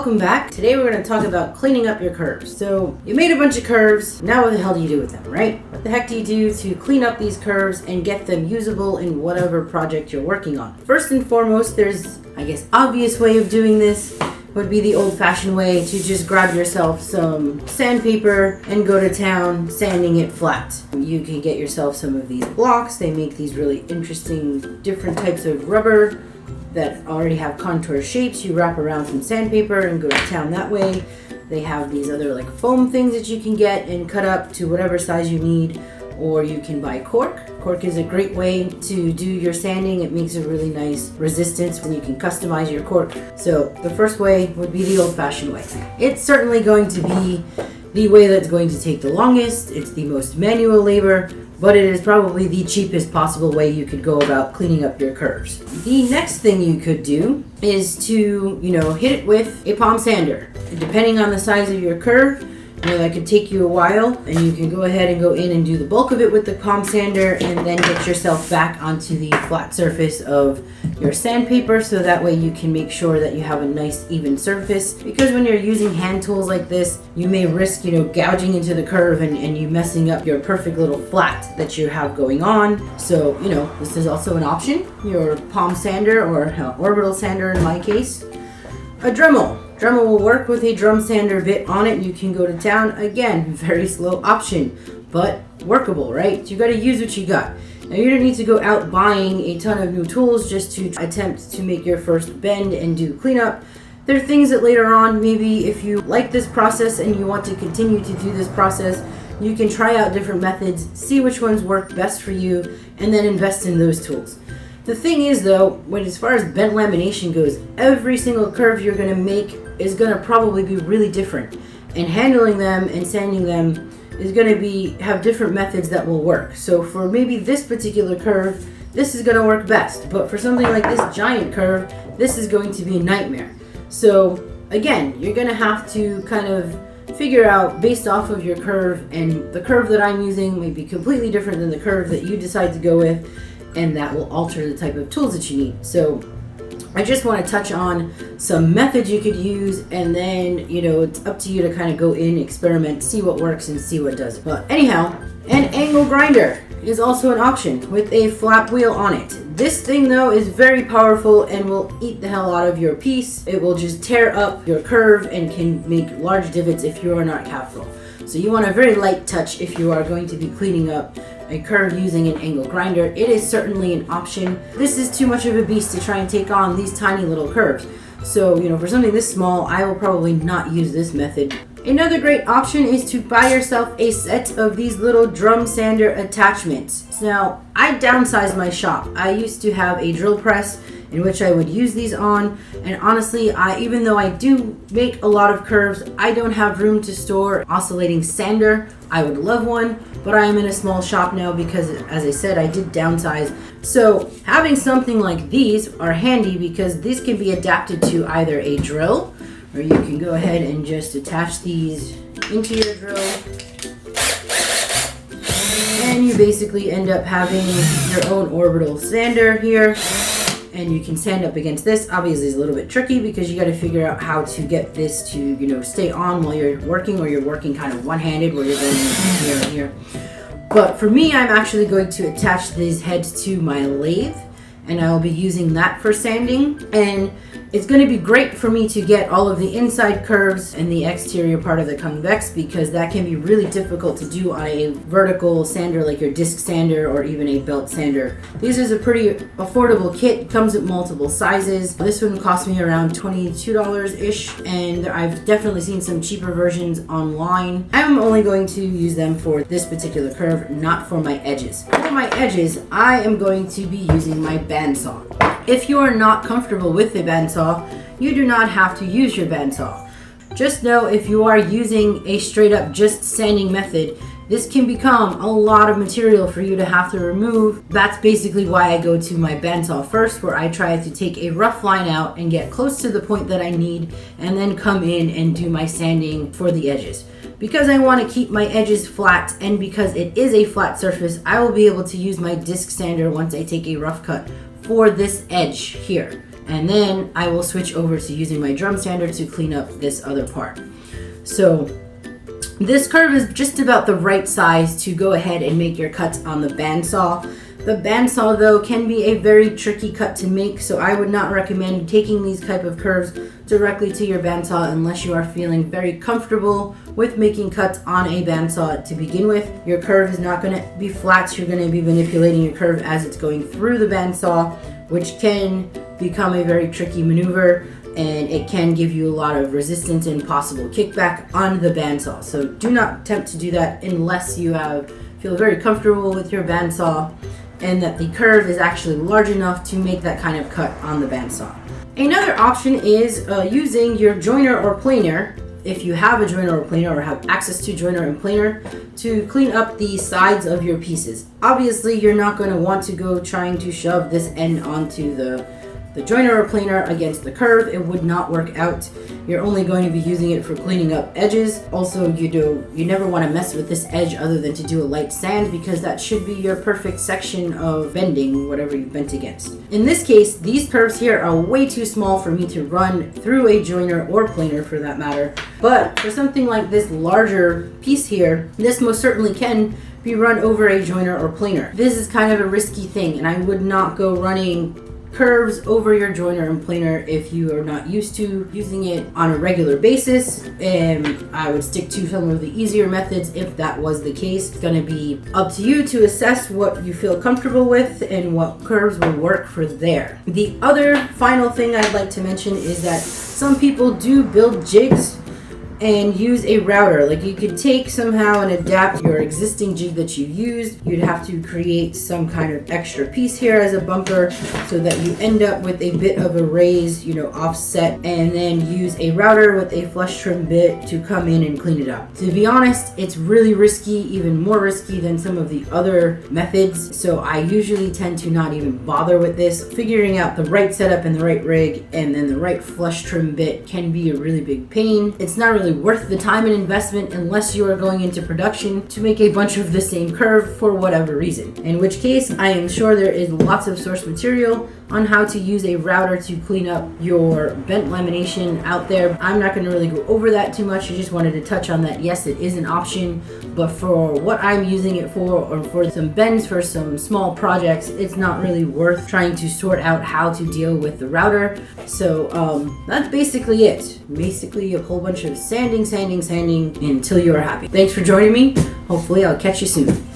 welcome back. Today we're going to talk about cleaning up your curves. So you made a bunch of curves, now what the hell do you do with them, right? What the heck do you do to clean up these curves and get them usable in whatever project you're working on? First and foremost, there's, obvious way of doing this would be the old-fashioned way to just grab yourself some sandpaper and go to town sanding it flat. You can get yourself some of these blocks. They make these really interesting different types of rubber that already have contour shapes. You wrap around some sandpaper and go to town that way. They have these other like foam things that you can get and cut up to whatever size you need, or you can buy cork. Cork is a great way to do your sanding. It makes a really nice resistance when you can customize your cork. So the first way would be the old-fashioned way. It's certainly going to be the way that's going to take the longest. It's the most manual labor, but it is probably the cheapest possible way you could go about cleaning up your curves. The next thing you could do is to, hit it with a palm sander. Depending on the size of your curve, that could take you a while, and you can go ahead and go in and do the bulk of it with the palm sander and then get yourself back onto the flat surface of your sandpaper, so that way you can make sure that you have a nice even surface. Because when you're using hand tools like this, you may risk, gouging into the curve and you messing up your perfect little flat that you have going on. So, this is also an option. Your palm sander, or orbital sander in my case. A Dremel. Dremel will work with a drum sander bit on it. You can go to town. Again, very slow option, but workable, right? You got to use what you got. Now, you don't need to go out buying a ton of new tools just to attempt to make your first bend and do cleanup. There are things that later on, maybe if you like this process and you want to continue to do this process, you can try out different methods, see which ones work best for you, and then invest in those tools. The thing is though, as far as bent lamination goes, every single curve you're going to make is going to probably be really different, and handling them and sanding them is going to have different methods that will work. So for maybe this particular curve, this is going to work best, but for something like this giant curve, this is going to be a nightmare. So again, you're going to have to kind of figure out based off of your curve, and the curve that I'm using may be completely different than the curve that you decide to go with, and that will alter the type of tools that you need. So I just want to touch on some methods you could use, and then, it's up to you to kind of go in, experiment, see what works and see what doesn't. But anyhow, an angle grinder is also an option with a flap wheel on it. This thing though is very powerful and will eat the hell out of your piece. It will just tear up your curve and can make large divots if you are not careful. So you want a very light touch if you are going to be cleaning up a curve using an angle grinder. It is certainly an option. This is too much of a beast to try and take on these tiny little curves. So, for something this small, I will probably not use this method. Another great option is to buy yourself a set of these little drum sander attachments. Now, I downsized my shop. I used to have a drill press in which I would use these on, and honestly, even though I do make a lot of curves, I don't have room to store oscillating sander. I would love one, but I am in a small shop now because, as I said, I did downsize. So having something like these are handy because these can be adapted to either a drill, or you can go ahead and just attach these into your drill, and you basically end up having your own orbital sander here. And you can sand up against this. Obviously it's a little bit tricky because you got to figure out how to get this to, stay on while you're working, or you're working kind of one-handed where you're going here and here. But for me, I'm actually going to attach these heads to my lathe, and I'll be using that for sanding. And it's going to be great for me to get all of the inside curves and the exterior part of the convex, because that can be really difficult to do on a vertical sander like your disc sander or even a belt sander. This is a pretty affordable kit. It comes with multiple sizes. This one cost me around $22-ish, and I've definitely seen some cheaper versions online. I'm only going to use them for this particular curve, not for my edges. For my edges, I am going to be using my bandsaw. If you are not comfortable with the bandsaw, you do not have to use your bandsaw. Just know if you are using a straight up just sanding method, this can become a lot of material for you to have to remove. That's basically why I go to my bandsaw first, where I try to take a rough line out and get close to the point that I need, and then come in and do my sanding for the edges. Because I want to keep my edges flat, and because it is a flat surface, I will be able to use my disc sander once I take a rough cut for this edge here. And then I will switch over to using my drum sander to clean up this other part. So this curve is just about the right size to go ahead and make your cuts on the bandsaw. The bandsaw though can be a very tricky cut to make, so I would not recommend taking these type of curves directly to your bandsaw unless you are feeling very comfortable with making cuts on a bandsaw to begin with. Your curve is not going to be flat, you're going to be manipulating your curve as it's going through the bandsaw, which can become a very tricky maneuver, and it can give you a lot of resistance and possible kickback on the bandsaw. So do not attempt to do that unless you feel very comfortable with your bandsaw and that the curve is actually large enough to make that kind of cut on the bandsaw. Another option is using your joiner or planer, if you have a joiner or planer or have access to joiner and planer, to clean up the sides of your pieces. Obviously, you're not going to want to go trying to shove this end onto the joiner or planer against the curve. It would not work out. You're only going to be using it for cleaning up edges. Also, you never want to mess with this edge other than to do a light sand, because that should be your perfect section of bending whatever you've bent against. In this case, these curves here are way too small for me to run through a joiner or planer for that matter. But for something like this larger piece here, this most certainly can be run over a joiner or planer. This is kind of a risky thing, and I would not go running curves over your joiner and planer if you are not used to using it on a regular basis, and I would stick to some of the easier methods if that was the case. It's going to be up to you to assess what you feel comfortable with and what curves will work for there. The other final thing I'd like to mention is that some people do build jigs and use a router. Like, you could take somehow and adapt your existing jig that you used. You'd have to create some kind of extra piece here as a bumper so that you end up with a bit of a raise, offset, and then use a router with a flush trim bit to come in and clean it up. To be honest, it's really risky, even more risky than some of the other methods, so I usually tend to not even bother with this. Figuring out the right setup and the right rig and then the right flush trim bit can be a really big pain. It's not really worth the time and investment unless you are going into production to make a bunch of the same curve for whatever reason. In which case, I am sure there is lots of source material on how to use a router to clean up your bent lamination out there. I'm not going to really go over that too much. I just wanted to touch on that. Yes, it is an option, but for what I'm using it for, or for some bends for some small projects, it's not really worth trying to sort out how to deal with the router. So that's basically it. Basically a whole bunch of sanding until you are happy. Thanks for joining me. Hopefully I'll catch you soon.